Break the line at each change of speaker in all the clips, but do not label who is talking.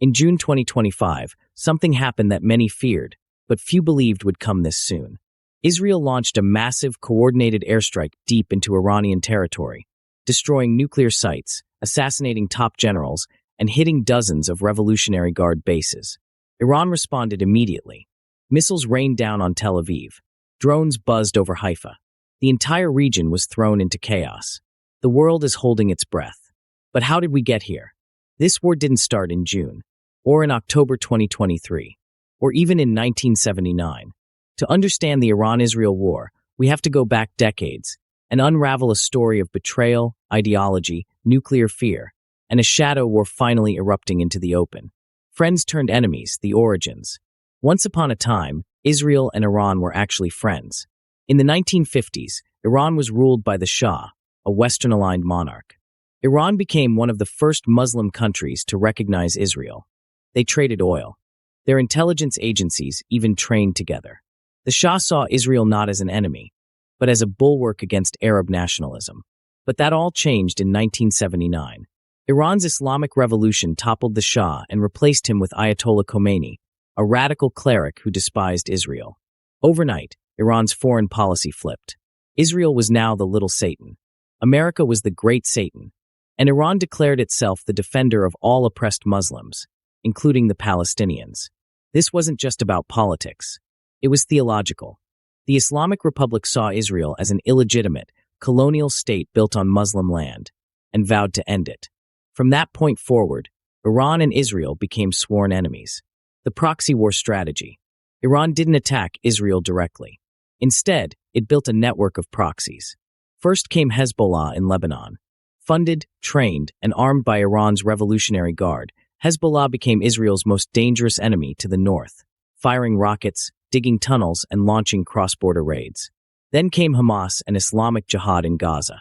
In June 2025, something happened that many feared, but few believed would come this soon. Israel launched a massive, coordinated airstrike deep into Iranian territory, destroying nuclear sites, assassinating top generals, and hitting dozens of Revolutionary Guard bases. Iran responded immediately. Missiles rained down on Tel Aviv. Drones buzzed over Haifa. The entire region was thrown into chaos. The world is holding its breath. But how did we get here? This war didn't start in June, or in October 2023, or even in 1979. To understand the Iran-Israel war, we have to go back decades and unravel a story of betrayal, ideology, nuclear fear, and a shadow war finally erupting into the open. Friends turned enemies, the origins. Once upon a time, Israel and Iran were actually friends. In the 1950s, Iran was ruled by the Shah, a Western-aligned monarch. Iran became one of the first Muslim countries to recognize Israel. They traded oil. Their intelligence agencies even trained together. The Shah saw Israel not as an enemy, but as a bulwark against Arab nationalism. But that all changed in 1979. Iran's Islamic Revolution toppled the Shah and replaced him with Ayatollah Khomeini, a radical cleric who despised Israel. Overnight, Iran's foreign policy flipped. Israel was now the little Satan. America was the great Satan. And Iran declared itself the defender of all oppressed Muslims, including the Palestinians. This wasn't just about politics. It was theological. The Islamic Republic saw Israel as an illegitimate, colonial state built on Muslim land, and vowed to end it. From that point forward, Iran and Israel became sworn enemies. The proxy war strategy. Iran didn't attack Israel directly. Instead, it built a network of proxies. First came Hezbollah in Lebanon. Funded, trained, and armed by Iran's Revolutionary Guard, Hezbollah became Israel's most dangerous enemy to the north, firing rockets, digging tunnels, and launching cross-border raids. Then came Hamas and Islamic Jihad in Gaza.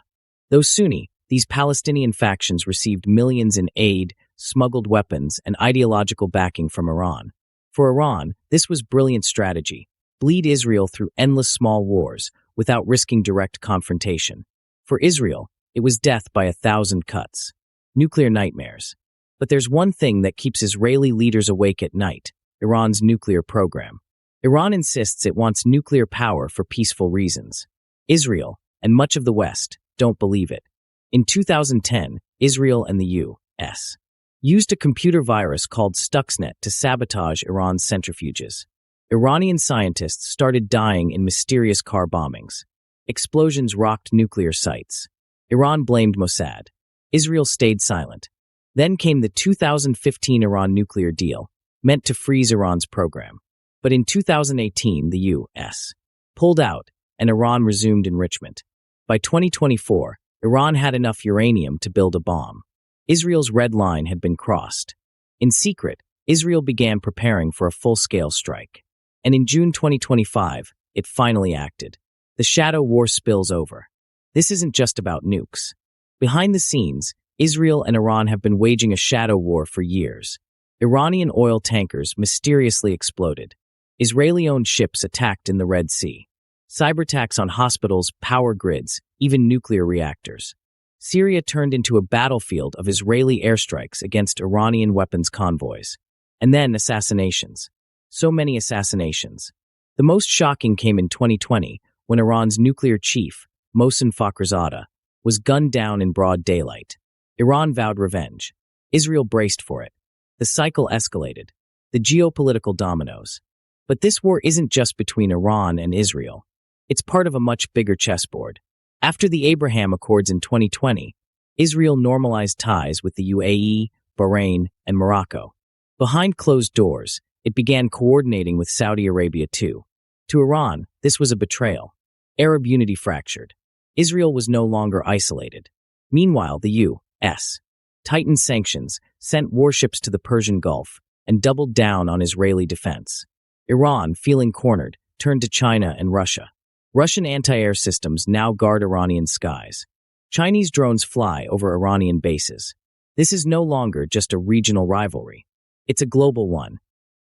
Though Sunni, these Palestinian factions received millions in aid, smuggled weapons, and ideological backing from Iran. For Iran, this was brilliant strategy. Bleed Israel through endless small wars without risking direct confrontation. For Israel, it was death by 1,000 cuts. Nuclear nightmares. But there's one thing that keeps Israeli leaders awake at night: Iran's nuclear program. Iran insists it wants nuclear power for peaceful reasons. Israel, and much of the West, don't believe it. In 2010, Israel and the U.S. used a computer virus called Stuxnet to sabotage Iran's centrifuges. Iranian scientists started dying in mysterious car bombings. Explosions rocked nuclear sites. Iran blamed Mossad. Israel stayed silent. Then came the 2015 Iran nuclear deal, meant to freeze Iran's program. But in 2018, the U.S. pulled out, and Iran resumed enrichment. By 2024, Iran had enough uranium to build a bomb. Israel's red line had been crossed. In secret, Israel began preparing for a full-scale strike. And in June 2025, it finally acted. The shadow war spills over. This isn't just about nukes. Behind the scenes, Israel and Iran have been waging a shadow war for years. Iranian oil tankers mysteriously exploded. Israeli-owned ships attacked in the Red Sea. Cyberattacks on hospitals, power grids, even nuclear reactors. Syria turned into a battlefield of Israeli airstrikes against Iranian weapons convoys. And then assassinations. So many assassinations. The most shocking came in 2020, when Iran's nuclear chief, Mohsen Fakhrizadeh, was gunned down in broad daylight. Iran vowed revenge. Israel braced for it. The cycle escalated. The geopolitical dominoes. But this war isn't just between Iran and Israel. It's part of a much bigger chessboard. After the Abraham Accords in 2020, Israel normalized ties with the UAE, Bahrain, and Morocco. Behind closed doors, it began coordinating with Saudi Arabia too. To Iran, this was a betrayal. Arab unity fractured. Israel was no longer isolated. Meanwhile, the U.S. tightened sanctions, sent warships to the Persian Gulf, and doubled down on Israeli defense. Iran, feeling cornered, turned to China and Russia. Russian anti-air systems now guard Iranian skies. Chinese drones fly over Iranian bases. This is no longer just a regional rivalry. It's a global one.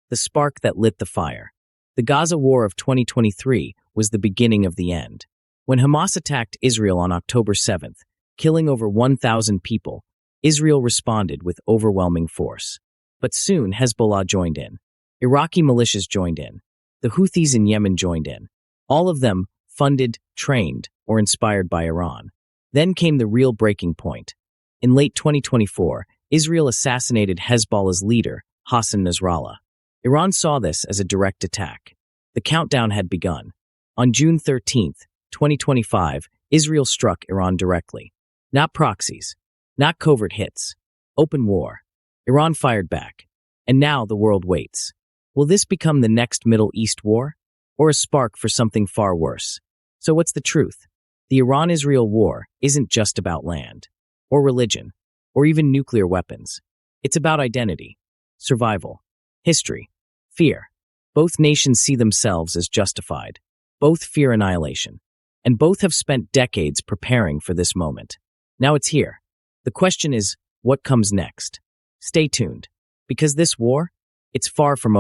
The spark that lit the fire. The Gaza War of 2023 was the beginning of the end. When Hamas attacked Israel on October 7th, killing over 1,000 people, Israel responded with overwhelming force. But soon Hezbollah joined in. Iraqi militias joined in. The Houthis in Yemen joined in. All of them funded, trained, or inspired by Iran. Then came the real breaking point. In late 2024, Israel assassinated Hezbollah's leader, Hassan Nasrallah. Iran saw this as a direct attack. The countdown had begun. On June 13, 2025, Israel struck Iran directly. Not proxies, not covert hits. Open war. Iran fired back. And now the world waits. Will this become the next Middle East war? Or a spark for something far worse? So what's the truth? The Iran-Israel war isn't just about land, or religion, or even nuclear weapons. It's about identity, survival, history, fear. Both nations see themselves as justified. Both fear annihilation. And both have spent decades preparing for this moment. Now it's here. The question is, what comes next? Stay tuned, because this war, it's far from over.